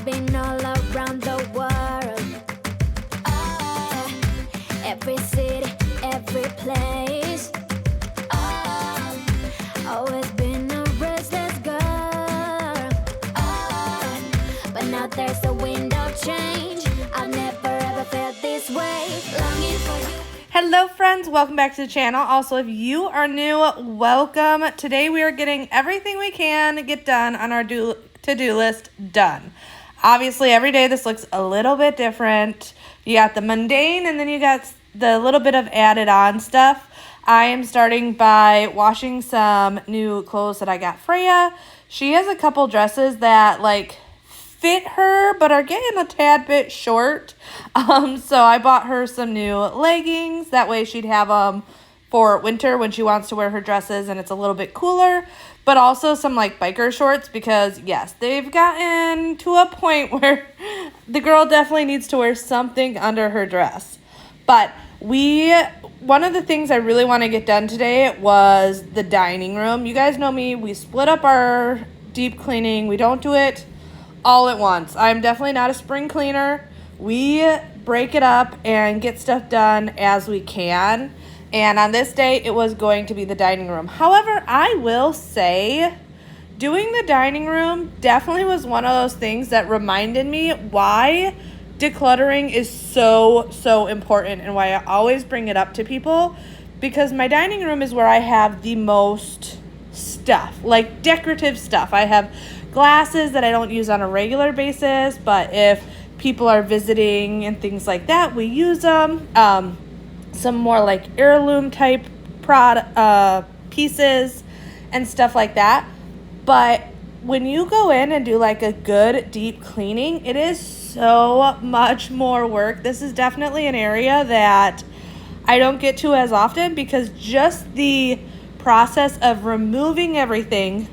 I've been all around the world. Every city, every place. Always been a restless girl. But now there's a wind of change. I've never ever felt this way. Longing for you. Hello friends, welcome back to the channel. Also, if you are new, welcome. Today we are getting everything we can get done on our to-do list done. Obviously, every day this looks a little bit different. You got the mundane and then you got the little bit of added on stuff. I am starting by washing some new clothes that I got Freya. She has a couple dresses that fit her but are getting a tad bit short. So I bought her some new leggings. That way she'd have them for winter when she wants to wear her dresses and it's a little bit cooler. But also some biker shorts because yes, they've gotten to a point where the girl definitely needs to wear something under her dress. But one of the things I really want to get done today was the dining room. You guys know me, we split up our deep cleaning. We don't do it all at once. I'm definitely not a spring cleaner. We break it up and get stuff done as we can. And on this day, it was going to be the dining room. However, I will say, doing the dining room definitely was one of those things that reminded me why decluttering is so important and why I always bring it up to people. Because my dining room is where I have the most stuff, decorative stuff. I have glasses that I don't use on a regular basis, but if people are visiting and things like that, we use them. Some more heirloom type pieces and stuff like that. But when you go in and do a good deep cleaning, it is so much more work. This is definitely an area that I don't get to as often because just the process of removing everything,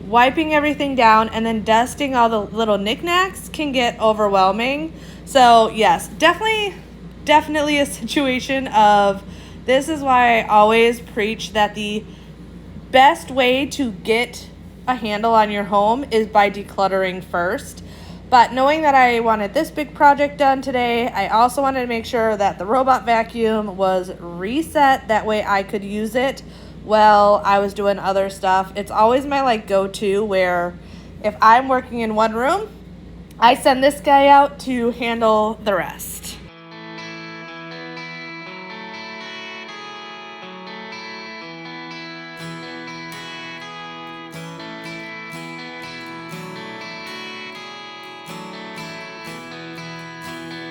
wiping everything down, and then dusting all the little knickknacks can get overwhelming. So yes, definitely a situation of, this is why I always preach that the best way to get a handle on your home is by decluttering first. But knowing that I wanted this big project done today, I also wanted to make sure that the robot vacuum was reset. That way I could use it while I was doing other stuff. It's always my go-to, where if I'm working in one room, I send this guy out to handle the rest.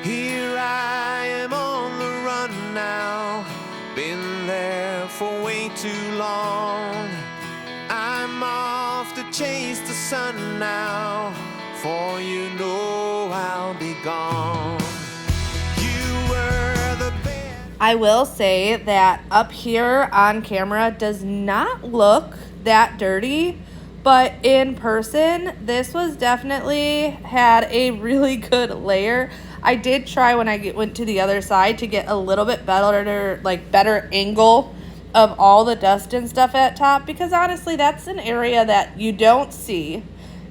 Here I am on the run now, been there for way too long. I'm off to chase the sun now, for you know I'll be gone. You were the best. I will say that up here on camera does not look that dirty, but in person, this was definitely had a really good layer. I did try when I went to the other side to get a little bit better angle of all the dust and stuff at top, because honestly, that's an area that you don't see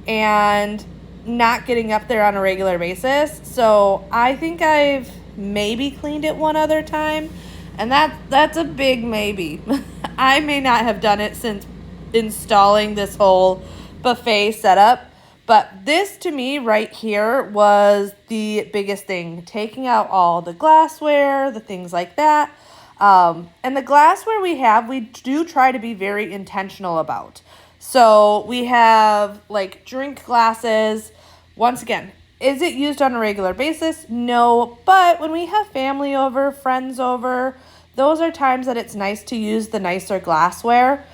and not getting up there on a regular basis. So I think I've maybe cleaned it one other time, and that's a big maybe. I may not have done it since installing this whole buffet setup. But this, to me, right here was the biggest thing. Taking out all the glassware, the things like that. And the glassware we do try to be very intentional about. So we have, drink glasses. Once again, is it used on a regular basis? No. But when we have family over, friends over, those are times that it's nice to use the nicer glassware.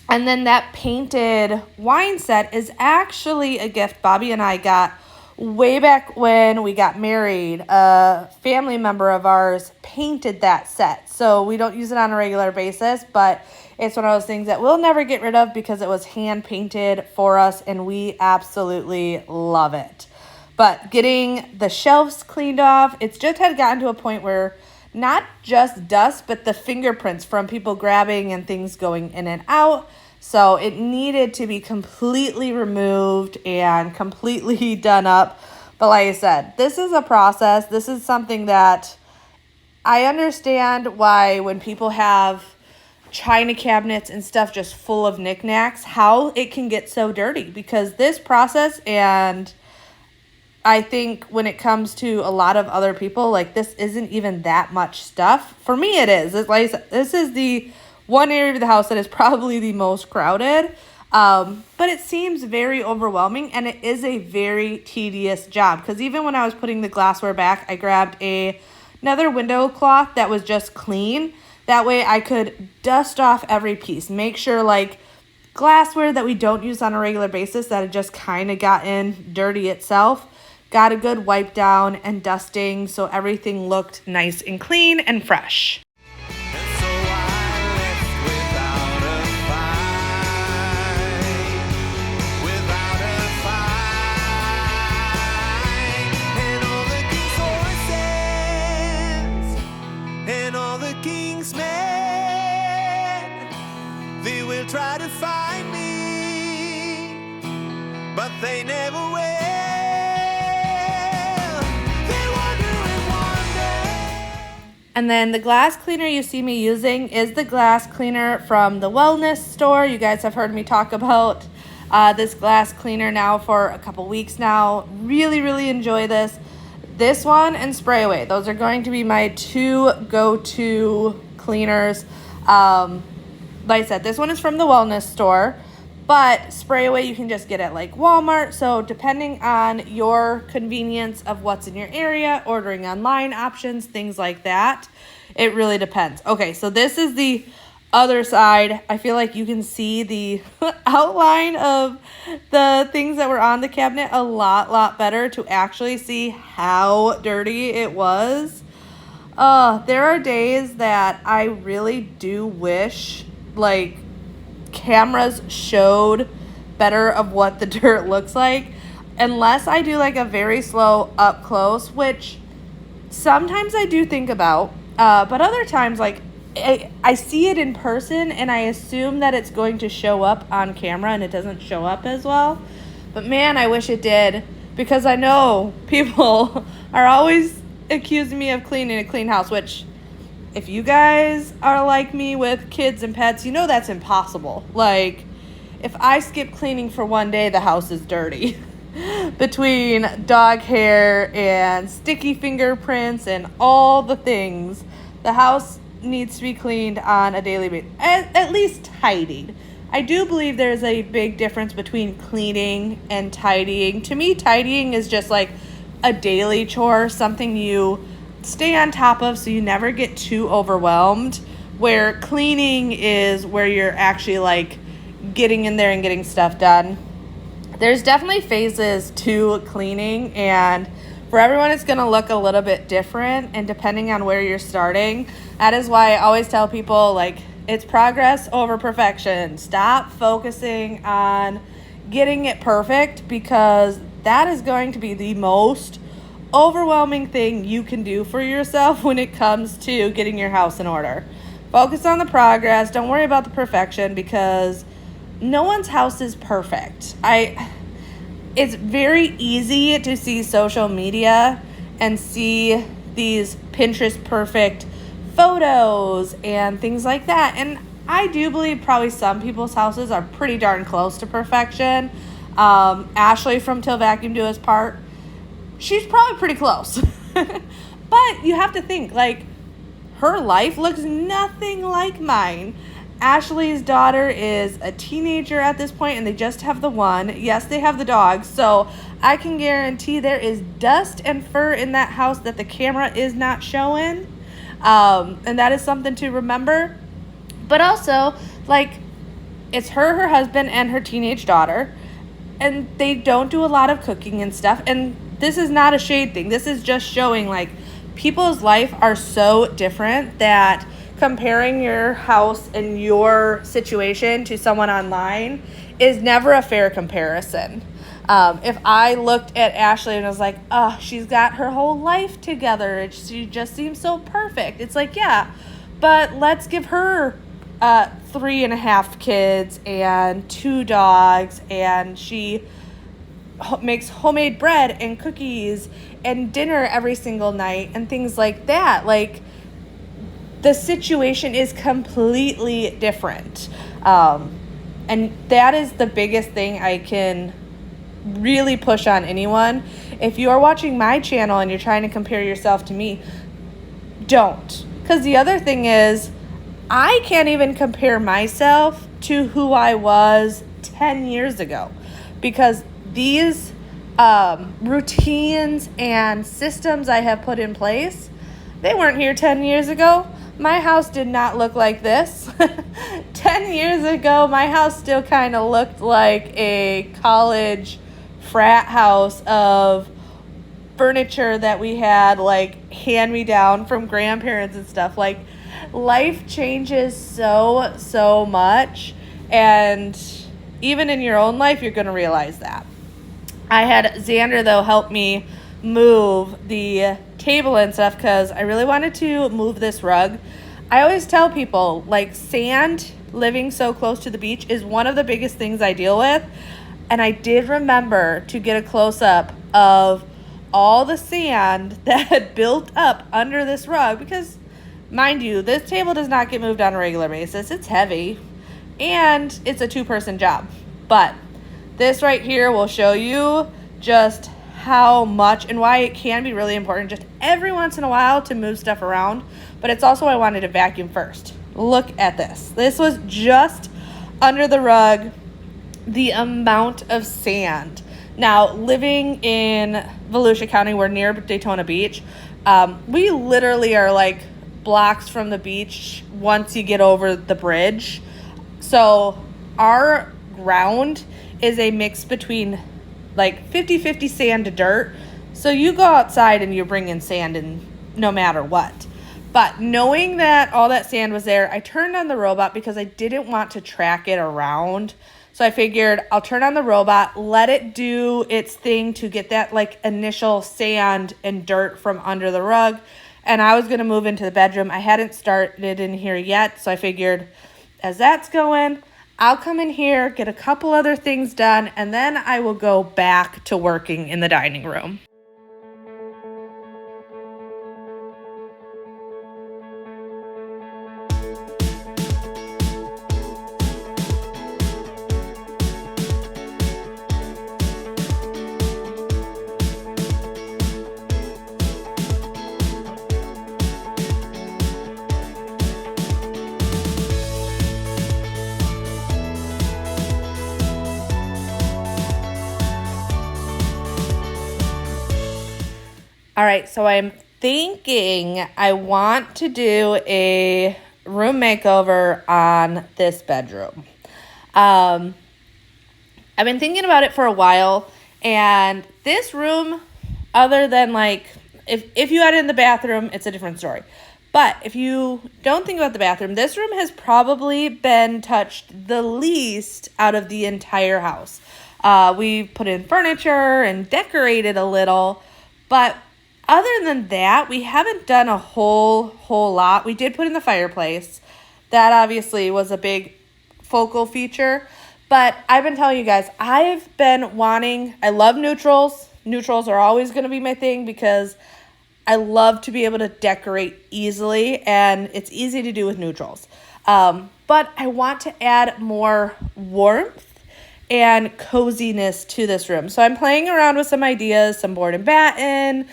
And then that painted wine set is actually a gift Bobby and I got way back when we got married. A family member of ours painted that set. So we don't use it on a regular basis, but it's one of those things that we'll never get rid of because it was hand painted for us and we absolutely love it. But getting the shelves cleaned off, it's just had gotten to a point where not just dust, but the fingerprints from people grabbing and things going in and out. So it needed to be completely removed and completely done up. But like I said, this is a process. This is something that I understand why when people have china cabinets and stuff just full of knickknacks, how it can get so dirty, because this process, and I think when it comes to a lot of other people, like, this isn't even that much stuff. For me, it is. It's like, this is the one area of the house that is probably the most crowded. But it seems very overwhelming, and it is a very tedious job, because even when I was putting the glassware back, I grabbed another window cloth that was just clean. That way I could dust off every piece, make sure, like, glassware that we don't use on a regular basis that had just kind of gotten dirty itself, got a good wipe down and dusting so everything looked nice and clean and fresh. And so I left without a fight, and all the king's horses and all the king's men, they will try to find me, but they never will. And then the glass cleaner you see me using is the glass cleaner from the wellness store. You guys have heard me talk about this glass cleaner now for a couple weeks now. Really, really enjoy this. This one and Spray Away. Those are going to be my two go-to cleaners. Like I said, this one is from the wellness store. But Spray Away you can just get at like Walmart. So depending on your convenience of what's in your area, ordering online options, things like that, it really depends. Okay, so this is the other side. I feel like you can see the outline of the things that were on the cabinet a lot better to actually see how dirty it was. There are days that I really do wish, like, cameras showed better of what the dirt looks like, unless I do like a very slow up close, which sometimes I do think about, but other times, like, I see it in person and I assume that it's going to show up on camera, and it doesn't show up as well. But man, I wish it did, because I know people are always accusing me of cleaning a clean house, which, if you guys are like me with kids and pets, you know that's impossible. Like, if I skip cleaning for one day, the house is dirty. Between dog hair and sticky fingerprints and all the things, the house needs to be cleaned on a daily basis, at least tidied. I do believe there's a big difference between cleaning and tidying. To me, tidying is just like a daily chore, something you stay on top of so you never get too overwhelmed, where cleaning is where you're actually like getting in there and getting stuff done. There's definitely phases to cleaning, and for everyone it's going to look a little bit different, and depending on where you're starting, that is why I always tell people, like, it's progress over perfection. Stop focusing on getting it perfect, because that is going to be the most overwhelming thing you can do for yourself when it comes to getting your house in order. Focus on the progress. Don't worry about the perfection, because no one's house is perfect. It's very easy to see social media and see these Pinterest perfect photos and things like that. And I do believe probably some people's houses are pretty darn close to perfection. Ashley from Till Vacuum Do Us Part, she's probably pretty close. But you have to think, like, her life looks nothing like mine. Ashley's daughter is a teenager at this point, and they just have the one. Yes, they have the dog, so I can guarantee there is dust and fur in that house that the camera is not showing. And that is something to remember. But also, like, it's her husband, and her teenage daughter, and they don't do a lot of cooking and stuff. And this is not a shade thing. This is just showing, like, people's life are so different that comparing your house and your situation to someone online is never a fair comparison. If I looked at Ashley and was like, oh, she's got her whole life together, she just seems so perfect. It's like, yeah, but let's give her 3.5 kids and 2 dogs, and she makes homemade bread and cookies and dinner every single night and things like that. Like, the situation is completely different. And that is the biggest thing I can really push on anyone. If you are watching my channel and you're trying to compare yourself to me, don't. Because the other thing is, I can't even compare myself to who I was 10 years ago. Because these routines and systems I have put in place, they weren't here 10 years ago. My house did not look like this. 10 years ago, my house still kind of looked like a college frat house of furniture that we had, like, hand-me-down from grandparents and stuff. Like, life changes so much, and even in your own life, you're going to realize that. I had Xander, though, help me move the table and stuff because I really wanted to move this rug. I always tell people, like, sand, living so close to the beach, is one of the biggest things I deal with. And I did remember to get a close-up of all the sand that had built up under this rug because, mind you, this table does not get moved on a regular basis. It's heavy, and it's a 2-person job. But this right here will show you just how much and why it can be really important just every once in a while to move stuff around. But it's also why I wanted to vacuum first. Look at this. This was just under the rug, the amount of sand. Now, living in Volusia County, we're near Daytona Beach. We literally are like blocks from the beach once you get over the bridge. So our ground is a mix between like 50-50 sand to dirt. So you go outside and you're bringing sand in no matter what. But knowing that all that sand was there, I turned on the robot because I didn't want to track it around. So I figured I'll turn on the robot, let it do its thing to get that like initial sand and dirt from under the rug. And I was going to move into the bedroom. I hadn't started in here yet. So I figured as that's going, I'll come in here, get a couple other things done, and then I will go back to working in the dining room. All right, so I'm thinking I want to do a room makeover on this bedroom. I've been thinking about it for a while, and this room, other than like, if you add in the bathroom, it's a different story. But if you don't think about the bathroom, this room has probably been touched the least out of the entire house. We put in furniture and decorated a little, but other than that, we haven't done a whole lot. We did put in the fireplace. That obviously was a big focal feature. But I've been telling you guys, I love neutrals. Neutrals are always going to be my thing because I love to be able to decorate easily, and it's easy to do with neutrals. But I want to add more warmth and coziness to this room. So I'm playing around with some ideas, some board and batten,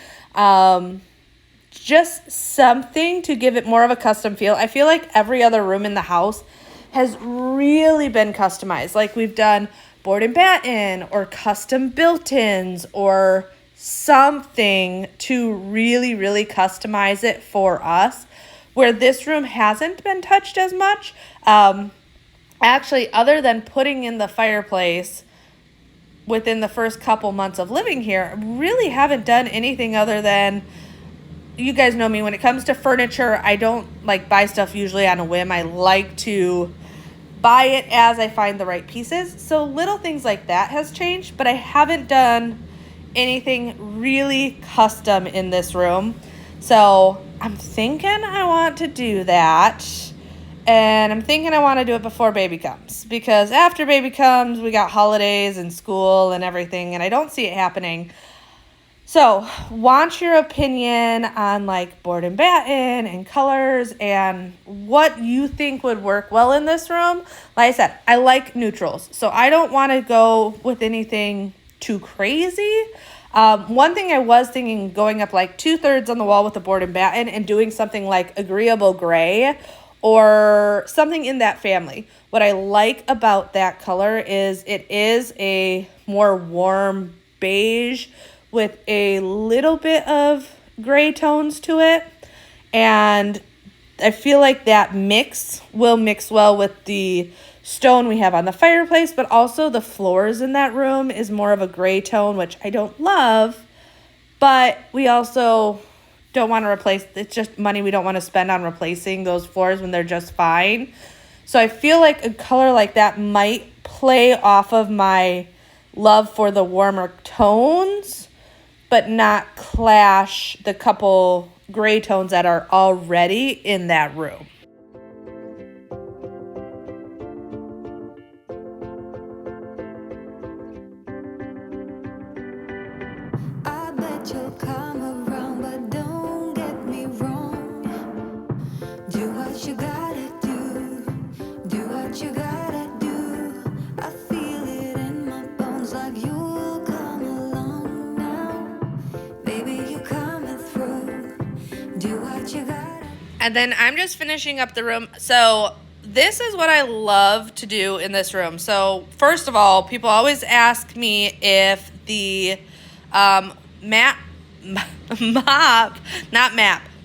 just something to give it more of a custom feel. I feel like every other room in the house has really been customized. Like we've done board and batten or custom built-ins or something to really, really customize it for us, where this room hasn't been touched as much. Actually, other than putting in the fireplace within the first couple months of living here, I really haven't done anything other than, you guys know me, when it comes to furniture, I don't like buy stuff usually on a whim. I like to buy it as I find the right pieces. So little things like that has changed, but I haven't done anything really custom in this room. So I'm thinking I want to do that. And I'm thinking I want to do it before baby comes, because after baby comes, we got holidays and school and everything, and I don't see it happening. So, want your opinion on like board and batten and colors and what you think would work well in this room. Like I said, I like neutrals, so I don't want to go with anything too crazy. One thing I was thinking, going up like 2/3 on the wall with the board and batten and doing something like agreeable gray or something in that family. What I like about that color is it is a more warm beige with a little bit of gray tones to it. And I feel like that mix will mix well with the stone we have on the fireplace, but also the floors in that room is more of a gray tone, which I don't love, but we also don't want to replace, it's just money we don't want to spend on replacing those floors when they're just fine. So I feel like a color like that might play off of my love for the warmer tones, but not clash the couple gray tones that are already in that room. I bet you'll come around, but don't get me wrong. Do what you gotta do. Do what you gotta do. I feel it in my bones like you'll come along now. Baby, you coming through. Do what you gotta. And then I'm just finishing up the room. So this is what I love to do in this room. So first of all, people always ask me if the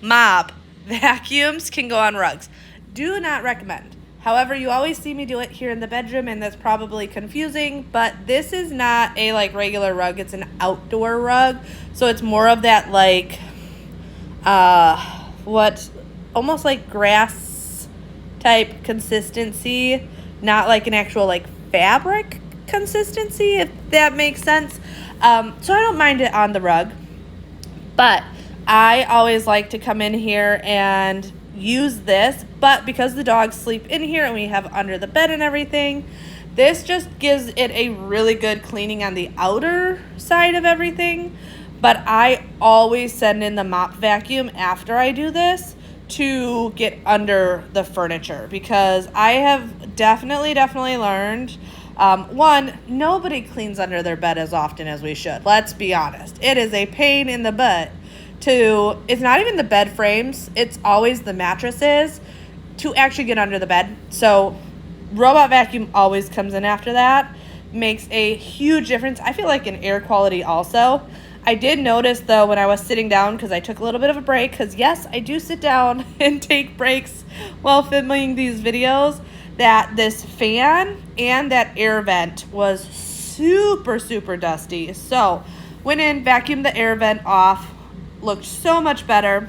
mop vacuums can go on rugs. Do not recommend. However, you always see me do it here in the bedroom, and that's probably confusing, but this is not a like regular rug. It's an outdoor rug. So it's more of that like almost like grass type consistency, not like an actual like fabric consistency, if that makes sense. So I don't mind it on the rug, but I always like to come in here and use this, but because the dogs sleep in here and we have under the bed and everything, this just gives it a really good cleaning on the outer side of everything. But I always send in the mop vacuum after I do this to get under the furniture, because I have definitely learned, one, nobody cleans under their bed as often as we should. Let's be honest. It is a pain in the butt it's not even the bed frames, it's always the mattresses to actually get under the bed. So robot vacuum always comes in after that. Makes a huge difference. I feel like in air quality also. I did notice though when I was sitting down, because I took a little bit of a break, because yes, I do sit down and take breaks while filming these videos, that this fan and that air vent was super dusty. So went in, vacuumed the air vent off, looked so much better.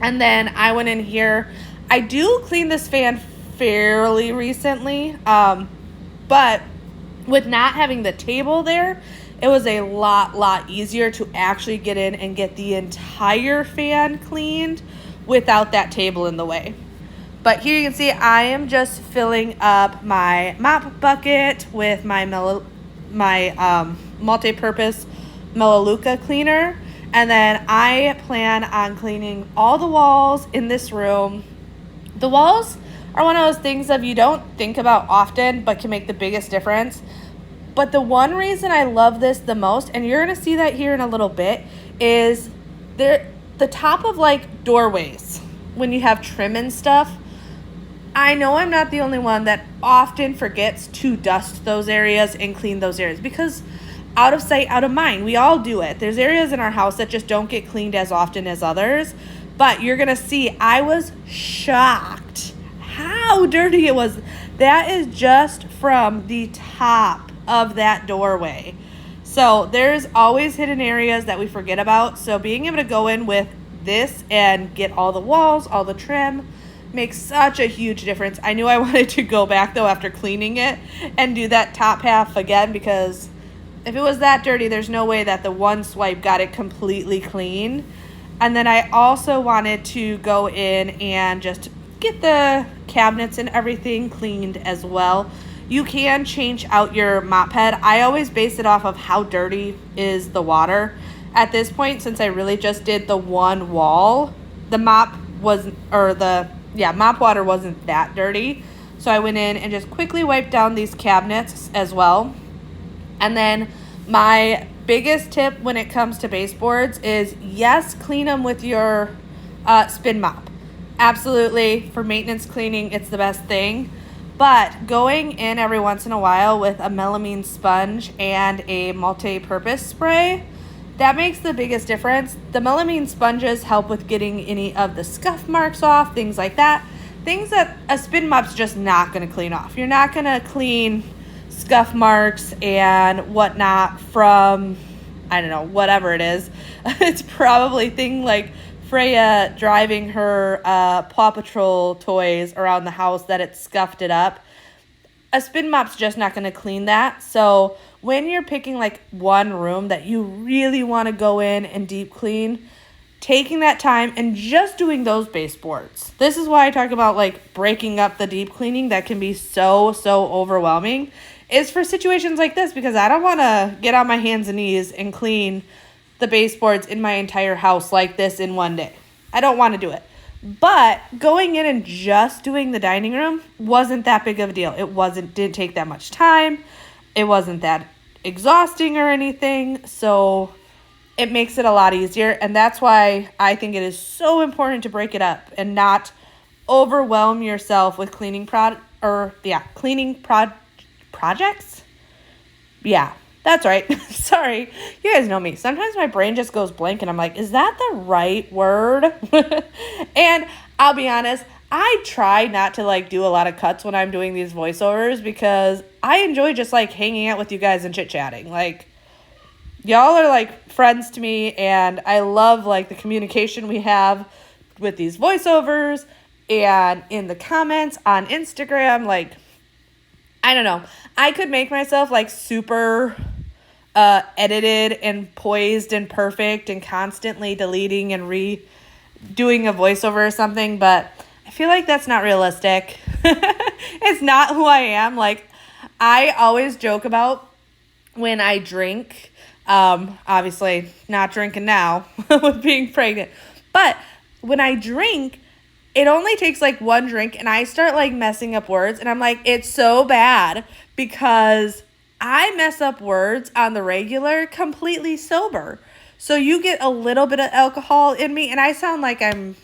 And then I went in here. I do clean this fan fairly recently, but with not having the table there, it was a lot easier to actually get in and get the entire fan cleaned without that table in the way. But here you can see I am just filling up my mop bucket with my multi-purpose Melaleuca cleaner. And then I plan on cleaning all the walls in this room. The walls are one of those things that you don't think about often, but can make the biggest difference. But the one reason I love this the most, and you're going to see that here in a little bit, is the top of like doorways when you have trim and stuff. I know I'm not the only one that often forgets to dust those areas and clean those areas, because out of sight, out of mind. We all do it. There's areas in our house that just don't get cleaned as often as others. But you're going to see, I was shocked how dirty it was. That is just from the top of that doorway. So there's always hidden areas that we forget about. So being able to go in with this and get all the walls, all the trim, makes such a huge difference. I knew I wanted to go back though after cleaning it and do that top half again, because if it was that dirty, there's no way that the one swipe got it completely clean. And then I also wanted to go in and just get the cabinets and everything cleaned as well. You can change out your mop head. I always base it off of how dirty is the water. At this point, since I really just did the one wall, the mop mop water wasn't that dirty. So I went in and just quickly wiped down these cabinets as well. And then my biggest tip when it comes to baseboards is, yes, clean them with your spin mop. Absolutely, for maintenance cleaning, it's the best thing. But going in every once in a while with a melamine sponge and a multi-purpose spray, that makes the biggest difference. The melamine sponges help with getting any of the scuff marks off, things like that. Things that a spin mop's just not going to clean off. You're not going to clean scuff marks and whatnot from, I don't know, whatever it is. It's probably thing like Freya driving her Paw Patrol toys around the house that it scuffed it up. A spin mop's just not going to clean that. So when you're picking like one room that you really want to go in and deep clean, taking that time and just doing those baseboards. This is why I talk about like breaking up the deep cleaning that can be so overwhelming, is for situations like this, because I don't want to get on my hands and knees and clean the baseboards in my entire house like this in one day. I don't want to do it. But going in and just doing the dining room wasn't that big of a deal. Didn't take that much time. It wasn't that exhausting or anything. So it makes it a lot easier. And that's why I think it is so important to break it up and not overwhelm yourself with cleaning projects. Yeah. That's right. Sorry. You guys know me. Sometimes my brain just goes blank and I'm like, is that the right word? And I'll be honest, I try not to like do a lot of cuts when I'm doing these voiceovers because I enjoy just like hanging out with you guys and chit-chatting. Like, y'all are like friends to me, and I love like the communication we have with these voiceovers and in the comments on Instagram. Like, I don't know. I could make myself like super edited and poised and perfect and constantly deleting and redoing a voiceover or something, but I feel like that's not realistic. It's not who I am. Like, I always joke about when I drink, obviously not drinking now with being pregnant, but when I drink, it only takes like one drink and I start like messing up words, and I'm like, it's so bad because I mess up words on the regular completely sober. So you get a little bit of alcohol in me and I sound like I'm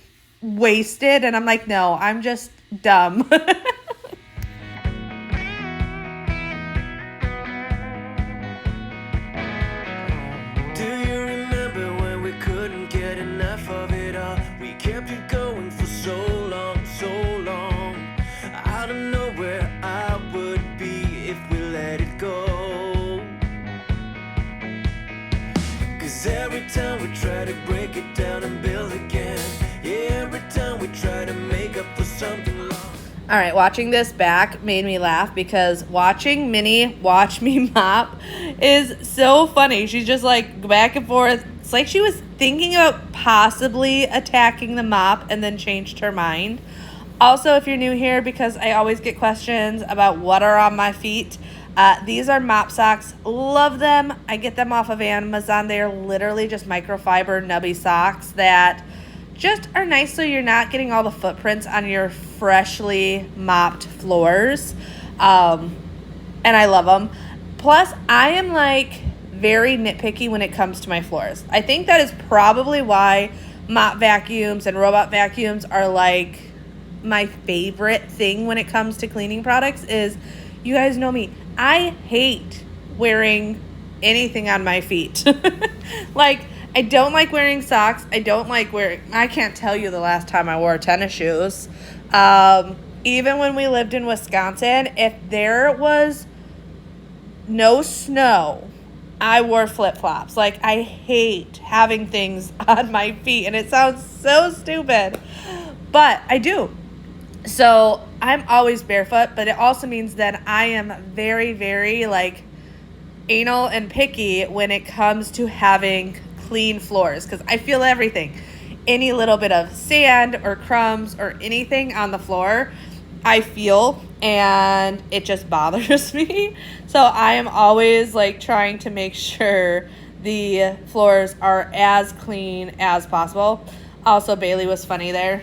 wasted, and I'm like, no, I'm just dumb. Do you remember when we couldn't get enough of it all? We kept it going for so long, so long. I don't know where I would be if we let it go. 'Cause every time we try to break it down and build again, yeah, every time we try to make up for something lost. All right, watching this back made me laugh because watching Minnie watch me mop is so funny. She's just like back and forth. It's like she was thinking about possibly attacking the mop and then changed her mind. Also, if you're new here, because I always get questions about what are on my feet, these are mop socks. Love them. I get them off of Amazon. They are literally just microfiber nubby socks that just are nice so you're not getting all the footprints on your freshly mopped floors. And I love them. Plus, I am like very nitpicky when it comes to my floors. I think that is probably why mop vacuums and robot vacuums are like my favorite thing when it comes to cleaning products. Is, you guys know me, I hate wearing anything on my feet. Like, I don't like wearing socks. I can't tell you the last time I wore tennis shoes. Even when we lived in Wisconsin, if there was no snow, I wore flip-flops. Like, I hate having things on my feet, and it sounds so stupid, but I do. So I'm always barefoot, but it also means that I am very, very like anal and picky when it comes to having clean floors, because I feel everything. any little bit of sand or crumbs or anything on the floor, I feel, and it just bothers me. So I am always like trying to make sure the floors are as clean as possible. Also, Bailey was funny there.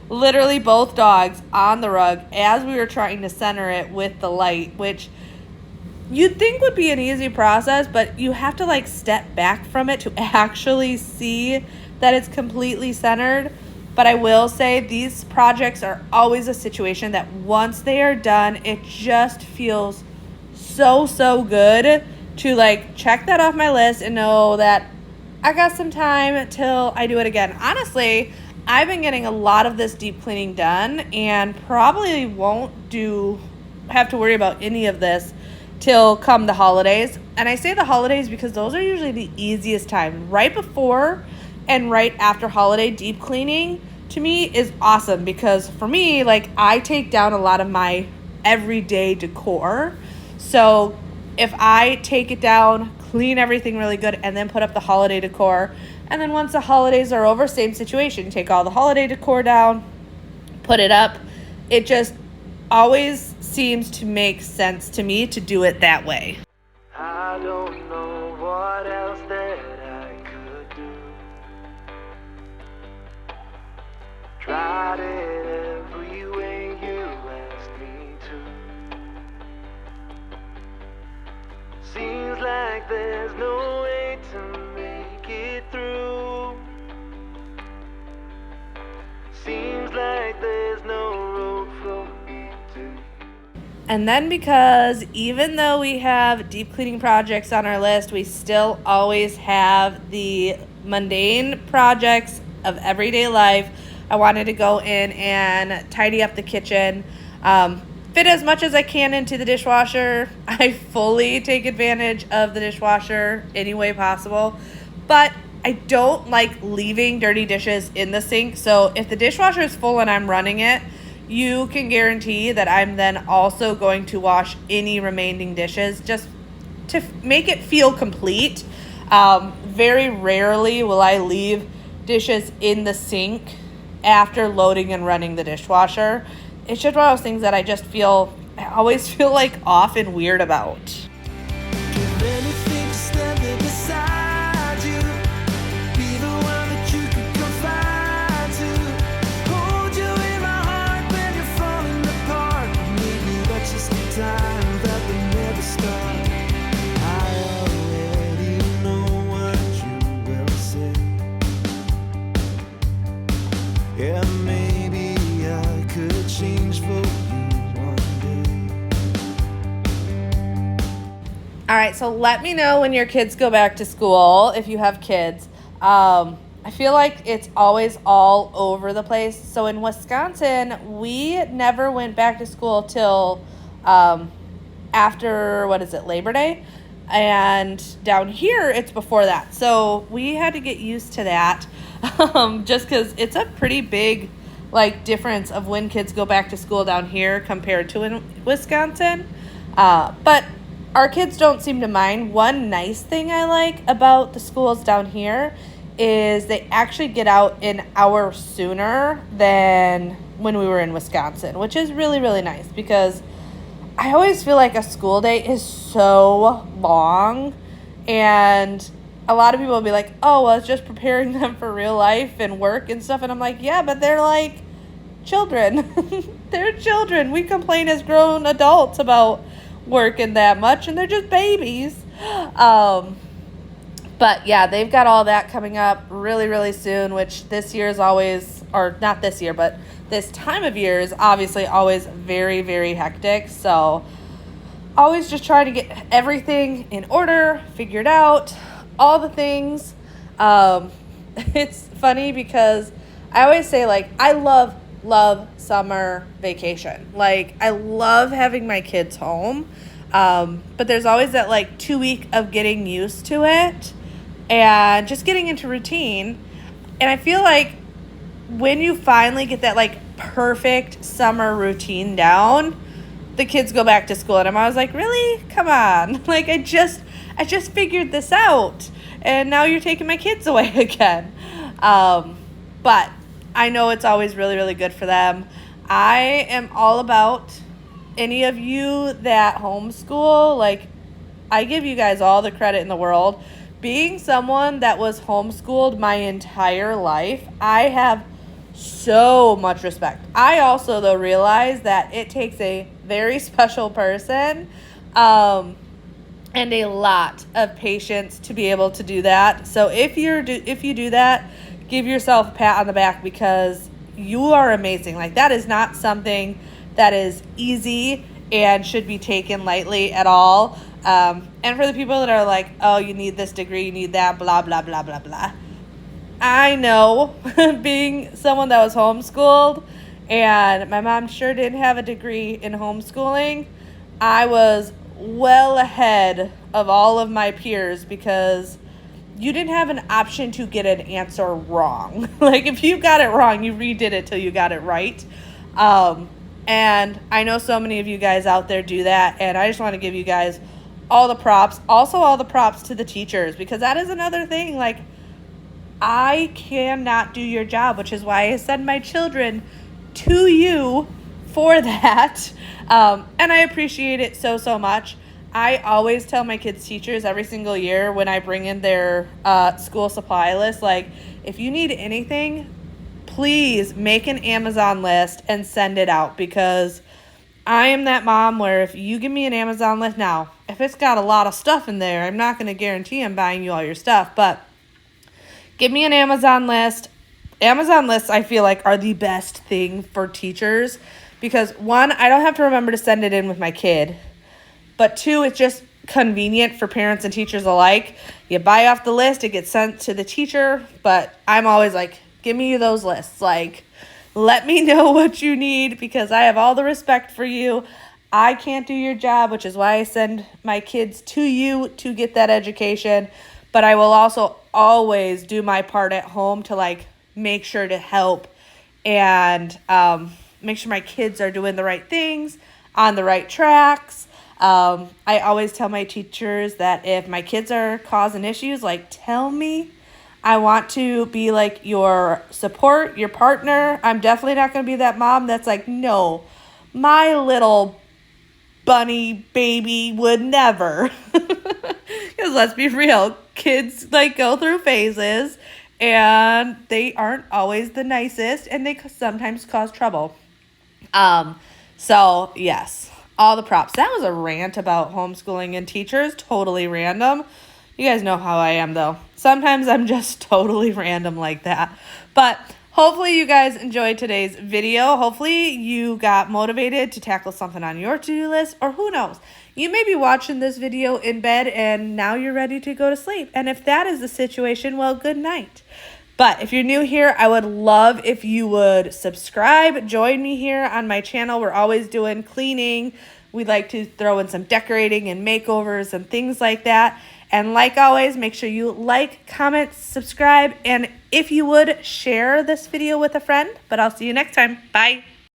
Literally both dogs on the rug as we were trying to center it with the light, which you'd think would be an easy process, but you have to like step back from it to actually see that it's completely centered. But I will say these projects are always a situation that once they are done, it just feels so good to like check that off my list and know that I got some time till I do it again. Honestly, I've been getting a lot of this deep cleaning done and probably won't have to worry about any of this till come the holidays. And I say the holidays because those are usually the easiest time. Right before and right after holiday deep cleaning to me is awesome because for me, like, I take down a lot of my everyday decor. So if I take it down, clean everything really good, and then put up the holiday decor, and then once the holidays are over, same situation, take all the holiday decor down, put it up. It just always seems to make sense to me to do it that way. I don't know what else that I could do. Tried it every way you asked me to. Seems like there's no way to make it through. Seems like there's no road for me to. And then because even though we have deep cleaning projects on our list, we still always have the mundane projects of everyday life. I wanted to go in and tidy up the kitchen, fit as much as I can into the dishwasher. I fully take advantage of the dishwasher any way possible, but I don't like leaving dirty dishes in the sink. So if the dishwasher is full and I'm running it, you can guarantee that I'm then also going to wash any remaining dishes just to make it feel complete. Very rarely will I leave dishes in the sink after loading and running the dishwasher. It's just one of those things that I always feel like off and weird about. All right, so let me know when your kids go back to school, if you have kids. I feel like it's always all over the place. So in Wisconsin, we never went back to school till after, Labor Day? And down here, it's before that. So we had to get used to that just because it's a pretty big difference of when kids go back to school down here compared to in Wisconsin. But our kids don't seem to mind. One nice thing I like about the schools down here is they actually get out an hour sooner than when we were in Wisconsin, which is really, really nice because I always feel like a school day is so long, and a lot of people will be like, oh, well, it's just preparing them for real life and work and stuff. And I'm like, yeah, but they're like children. They're children. We complain as grown adults about working that much, and they're just babies. But yeah, they've got all that coming up really, really soon, which this year is always, or not this year, but this time of year is obviously always very, very hectic. So always just trying to get everything in order, figured out, all the things. It's funny because I always say, I love summer vacation. I love having my kids home. But there's always that 2 week of getting used to it and just getting into routine. And I feel like when you finally get that perfect summer routine down, the kids go back to school. And I'm always like, really? Come on. I just figured this out. And now you're taking my kids away again. But I know it's always really, really good for them. I am all about any of you that homeschool. Like, I give you guys all the credit in the world. Being someone that was homeschooled my entire life, I have so much respect. I also, though, realize that it takes a very special person and a lot of patience to be able to do that. So if you do that, give yourself a pat on the back, because you are amazing. Like, that is not something that is easy and should be taken lightly at all. And for the people that are like, oh, you need this degree, you need that, blah, blah, blah, blah, blah. I know, being someone that was homeschooled, and my mom sure didn't have a degree in homeschooling, I was well ahead of all of my peers, because you didn't have an option to get an answer wrong. Like, if you got it wrong, you redid it till you got it right. And I know so many of you guys out there do that, and I just want to give you guys all the props. Also, all the props to the teachers, because that is another thing. Like, I cannot do your job, which is why I send my children to you for that. And I appreciate it so, so much. I always tell my kids' teachers every single year when I bring in their school supply list, like, if you need anything, please make an Amazon list and send it out, because I am that mom where if you give me an Amazon list now, if it's got a lot of stuff in there, I'm not going to guarantee I'm buying you all your stuff, but give me an Amazon list. Amazon lists, I feel like, are the best thing for teachers, because one, I don't have to remember to send it in with my kid, but two, it's just convenient for parents and teachers alike. You buy off the list, it gets sent to the teacher, but I'm always like, give me those lists. Like, let me know what you need, because I have all the respect for you. I can't do your job, which is why I send my kids to you to get that education. But I will also always do my part at home to, like, make sure to help and make sure my kids are doing the right things, on the right tracks. I always tell my teachers that if my kids are causing issues, like, tell me. I want to be like your support, your partner. I'm definitely not going to be that mom that's like, no, my little bunny baby would never. Because let's be real, kids, like, go through phases, and they aren't always the nicest, and they sometimes cause trouble. So yes, all the props. That was a rant about homeschooling and teachers, totally random. You guys know how I am, though. Sometimes I'm just totally random like that. But hopefully you guys enjoyed today's video. Hopefully you got motivated to tackle something on your to-do list, or who knows, you may be watching this video in bed and now you're ready to go to sleep. And if that is the situation, well, good night. But if you're new here, I would love if you would subscribe. Join me here on my channel. We're always doing cleaning. We like to throw in some decorating and makeovers and things like that. And like always, make sure you like, comment, subscribe, and if you would, share this video with a friend. But I'll see you next time. Bye.